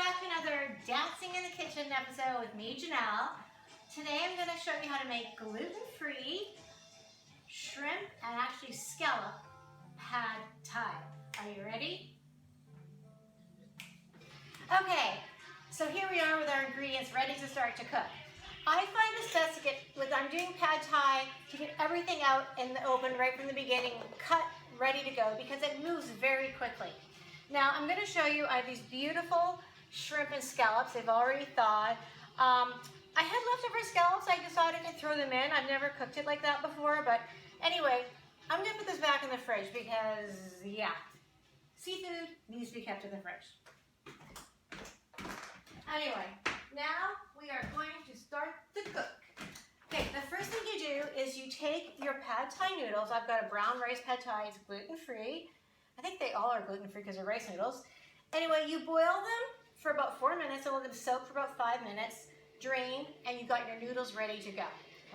back to another Dancing in the Kitchen episode with me, Janelle. Today I'm going to show you how to make gluten-free shrimp and actually scallop pad Thai. Are you ready? Okay, so here we are with our ingredients ready to start to cook. I find it's best to get, when I'm doing pad Thai, to get everything out in the open right from the beginning, cut, ready to go, because it moves very quickly. Now I'm going to show you, I have these beautiful shrimp and scallops. They've already thawed. I had leftover scallops. I decided to throw them in. I've never cooked it like that before, but anyway, I'm going to put this back in the fridge because, yeah, seafood needs to be kept in the fridge. Anyway, now we are going to start to cook. Okay, the first thing you do is you take your pad Thai noodles. I've got a brown rice pad Thai. It's gluten-free. I think they all are gluten-free because they're rice noodles. Anyway, you boil them for about 4 minutes and let them soak for about 5 minutes, drain, and you've got your noodles ready to go.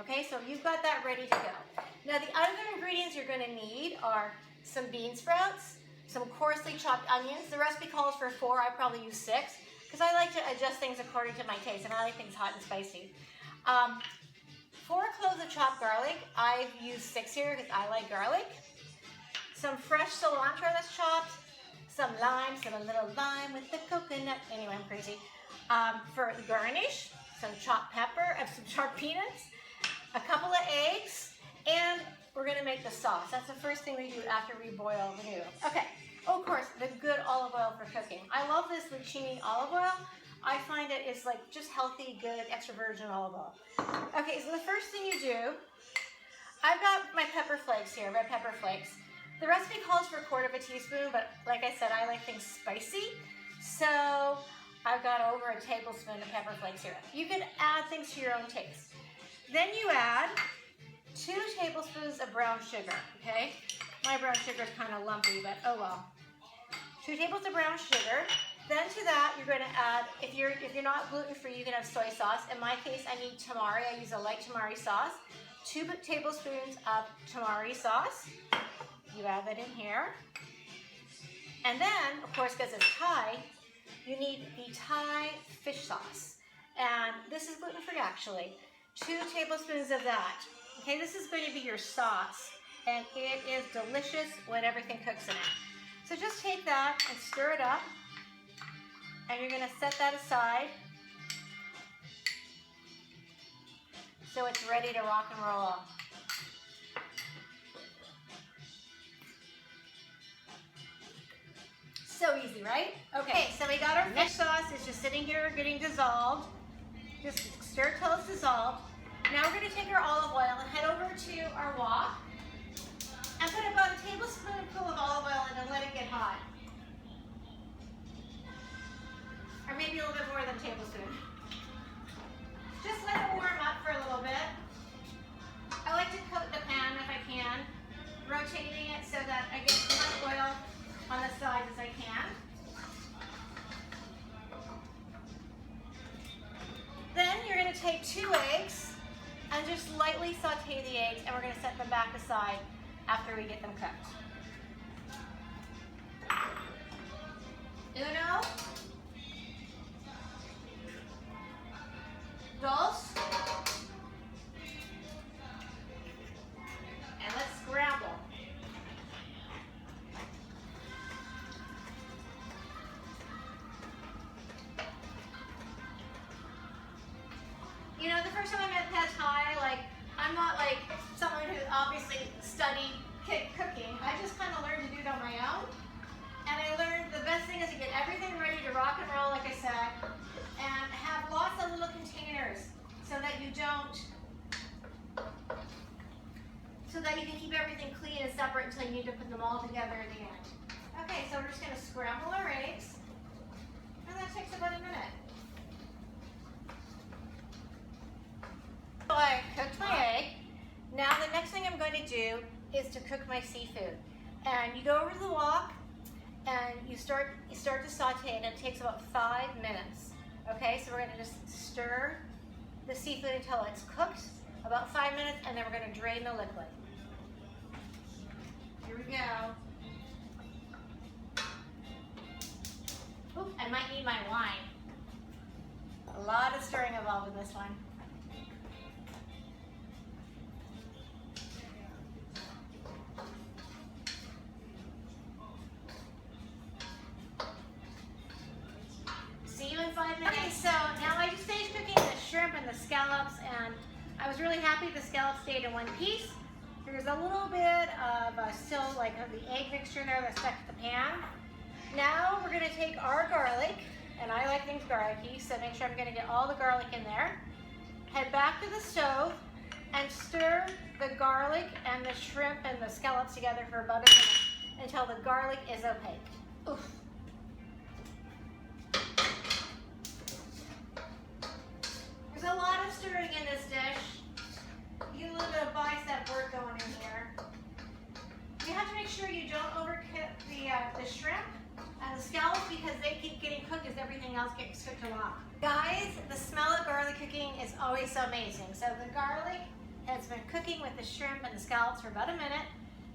Okay, so you've got that ready to go. Now the other ingredients you're going to need are some bean sprouts, some coarsely chopped onions. The recipe calls for 4, I probably use 6, because I like to adjust things according to my taste, and I like things hot and spicy. 4 cloves of chopped garlic. I've used 6 here because I like garlic. Some fresh cilantro that's chopped, some lime, a little lime with the coconut. Anyway, I'm crazy. For the garnish, some chopped pepper and some chopped peanuts, a couple of eggs, and we're gonna make the sauce. That's the first thing we do after we boil the noodles. Okay, oh, of course, the good olive oil for cooking. I love this Lucchini olive oil. I find it is like just healthy, good, extra virgin olive oil. Okay, so the first thing you do, I've got my pepper flakes here, red pepper flakes. The recipe calls for 1/4 teaspoon, but like I said, I like things spicy. So I've got over a tablespoon of pepper flakes here. You can add things to your own taste. Then you add 2 tablespoons of brown sugar, okay? My brown sugar is kind of lumpy, but oh well. 2 tablespoons of brown sugar. Then to that, you're going to add, if you're not gluten-free, you can have soy sauce. In my case, I need tamari. I use a light tamari sauce. 2 tablespoons of tamari sauce. You add that in here. And then, of course, because it's Thai, you need the Thai fish sauce. And this is gluten-free, actually. 2 tablespoons of that. Okay, this is going to be your sauce. And it is delicious when everything cooks in it. So just take that and stir it up. And you're going to set that aside so it's ready to rock and roll. So easy, right? Okay, so we got our fish sauce. It's just sitting here getting dissolved. Just stir it till it's dissolved. Now we're going to take our olive oil and head over to our wok and put about a tablespoonful of olive oil in and let it get hot. Or maybe a little bit more than a tablespoon. Just let it warm up for a little bit. I like to coat the pan if I can, rotating it so that I get as much oil on the sides as I can. Then you're going to take 2 eggs and just lightly saute the eggs, and we're going to set them back aside after we get them cooked. 1, 2, and let's scramble. You know, the first time I met pad Thai, like, I'm not like someone who obviously studied cooking. I just kind of learned to do it on my own. And I learned the best thing is to get everything ready to rock and roll, like I said, and have lots of little containers so that you don't, so that you can keep everything clean and separate until you need to put them all together at the end. Okay, so we're just going to scramble our eggs, and that takes about a minute. So I cooked my egg. Now the next thing I'm going to do is to cook my seafood. And you go over to the wok and you start to saute it, and it takes about 5 minutes. Okay, so we're going to just stir the seafood until it's cooked, about 5 minutes, and then we're going to drain the liquid. Here we go. Oop, I might need my wine. A lot of stirring involved in this one. See you in 5 minutes. Okay, so now I just finished cooking the shrimp and the scallops, and I was really happy the scallops stayed in one piece. There's a little bit of still like of the egg mixture there that stuck to the pan. Now we're gonna take our garlic, and I like things garlicky, so make sure I'm gonna get all the garlic in there. Head back to the stove and stir the garlic and the shrimp and the scallops together for about a minute until the garlic is opaque. Oof. There's a lot of stirring in this dish. You get a little bit of bicep work going in here. You have to make sure you don't overcook the shrimp and the scallops because they keep getting cooked as everything else gets cooked along. Guys, the smell of garlic cooking is always so amazing. So the garlic has been cooking with the shrimp and the scallops for about a minute.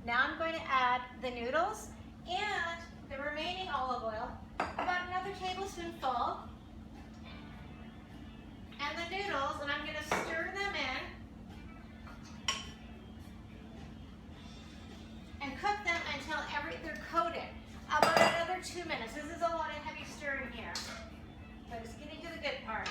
Now I'm going to add the noodles and the remaining olive oil, about another tablespoonful, and the noodles, and I'm going to stir them in and cook them until they're coated. About another 2 minutes. This is a lot of heavy stirring here. So just getting to the good part.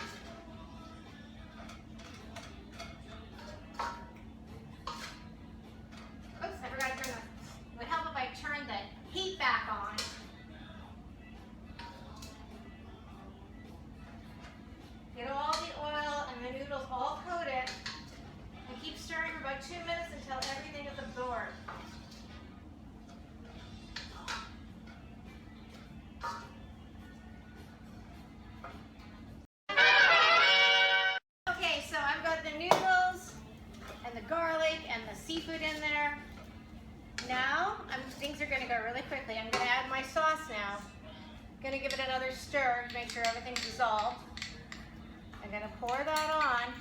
Oops, I forgot to turn it would help if I turn the heat back on. Get all the oil and the noodles all coated and keep stirring for about 2 minutes until everything is absorbed. Okay, so I've got the noodles and the garlic and the seafood in there. Now, things are going to go really quickly. I'm going to add my sauce now. I'm going to give it another stir to make sure everything's dissolved. I'm going to pour that on.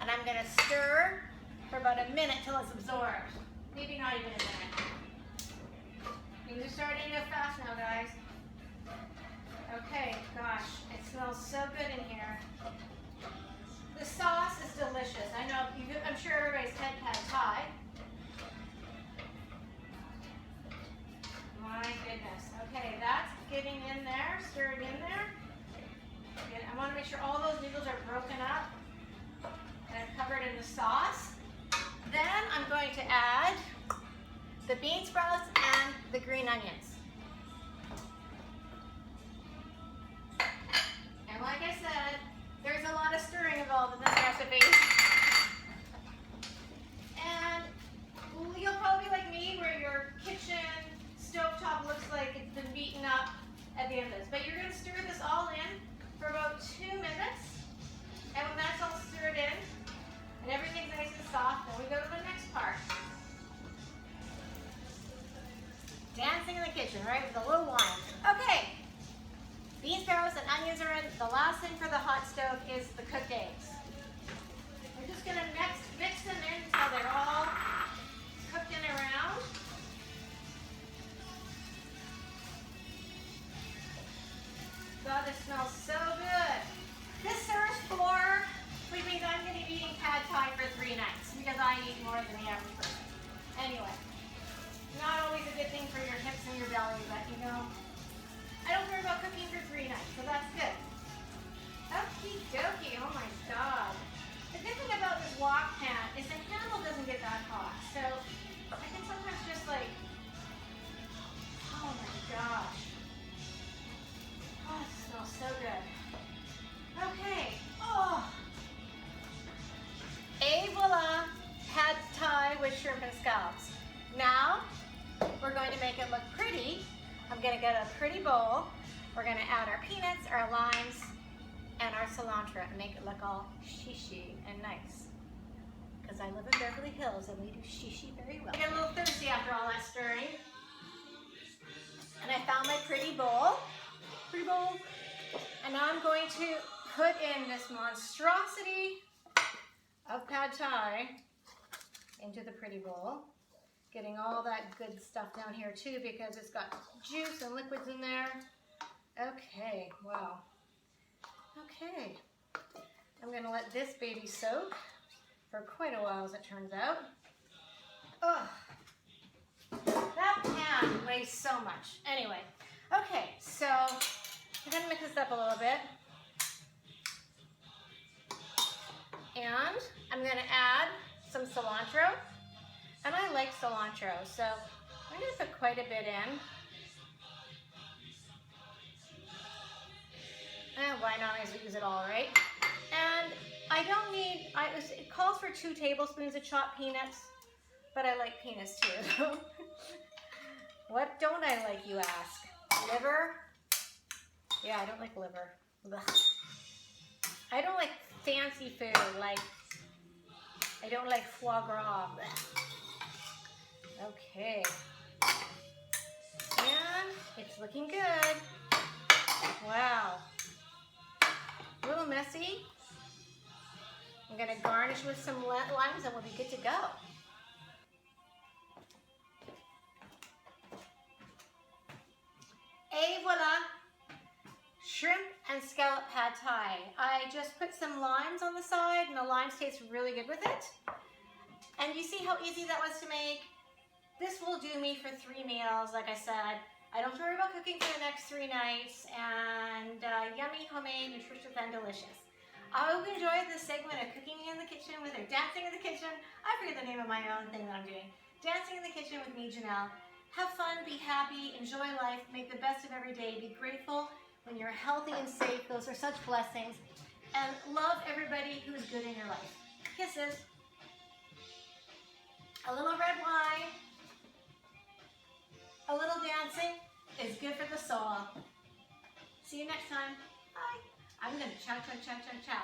And I'm going to stir for about a minute till it's absorbed. Maybe not even a minute. Things are starting to go fast now, guys. Okay, gosh, it smells so good in here. The sauce is delicious. I know, I'm sure everybody's had pad thai. My goodness. Okay, that's getting in there, stirred in there. Again, I want to make sure all those noodles are broken up and covered in the sauce. Then I'm going to add the bean sprouts and the green onions. And like I said, there's a lot of stirring involved in this recipe. And you'll probably be like me where your kitchen stovetop looks like it's been beaten up at the end of this. But you're going to stir this all in for about 2 minutes. And when that's all stirred in and everything's nice and soft, then we go to the next part. Dancing in the kitchen, right, with a little wine. Okay, bean sprouts and onions are in. The last thing for the hot stove is the cooked eggs. We're just gonna mix them in until they're all cooked in around. God, this smells so good. This serves for, which means I'm gonna be eating pad thai for 3 nights because I eat more than the average person. Anyway. Not always a good thing for your hips and your belly, but you know, I don't care about cooking for 3 nights, so that's good. Okie dokie, oh my God. The good thing about this wok pan is the handle doesn't get that hot, so I can sometimes just like, oh my gosh. Oh, it smells so good. Okay, oh. Et voila, pad thai with shrimp and scallops. Now, we're going to make it look pretty. I'm going to get a pretty bowl. We're going to add our peanuts, our limes, and our cilantro and make it look all shishi and nice. Because I live in Beverly Hills and we do shishi very well. I get a little thirsty after all that stirring. And I found my pretty bowl. Pretty bowl. And now I'm going to put in this monstrosity of pad thai into the pretty bowl. Getting all that good stuff down here too because it's got juice and liquids in there. Okay, wow. Okay, I'm gonna let this baby soak for quite a while as it turns out. Ugh, that pan weighs so much. Anyway, okay, so I'm gonna mix this up a little bit. And I'm gonna add some cilantro. And I like cilantro, so I'm gonna put quite a bit in. And why not use it all, right? And I don't need, it calls for 2 tablespoons of chopped peanuts, but I like peanuts too. What don't I like, you ask? Liver? Yeah, I don't like liver. Ugh. I don't like fancy food, like, I don't like foie gras. Okay. And it's looking good. Wow. A little messy. I'm gonna garnish with some limes and we'll be good to go. Et voila! Shrimp and scallop pad thai. I just put some limes on the side and the limes taste really good with it. And you see how easy that was to make? This will do me for 3 meals, like I said. I don't have to worry about cooking for the next 3 nights, and yummy, homemade, nutritious, and delicious. I hope you enjoyed this segment of cooking in the kitchen with her, dancing in the kitchen. I forget the name of my own thing that I'm doing. Dancing in the kitchen with me, Janelle. Have fun, be happy, enjoy life, make the best of every day, be grateful when you're healthy and safe. Those are such blessings. And love everybody who is good in your life. Kisses. A little red wine, a little dancing is good for the soul. See you next time. Bye. I'm going to chow, chow, chow, chow, chow.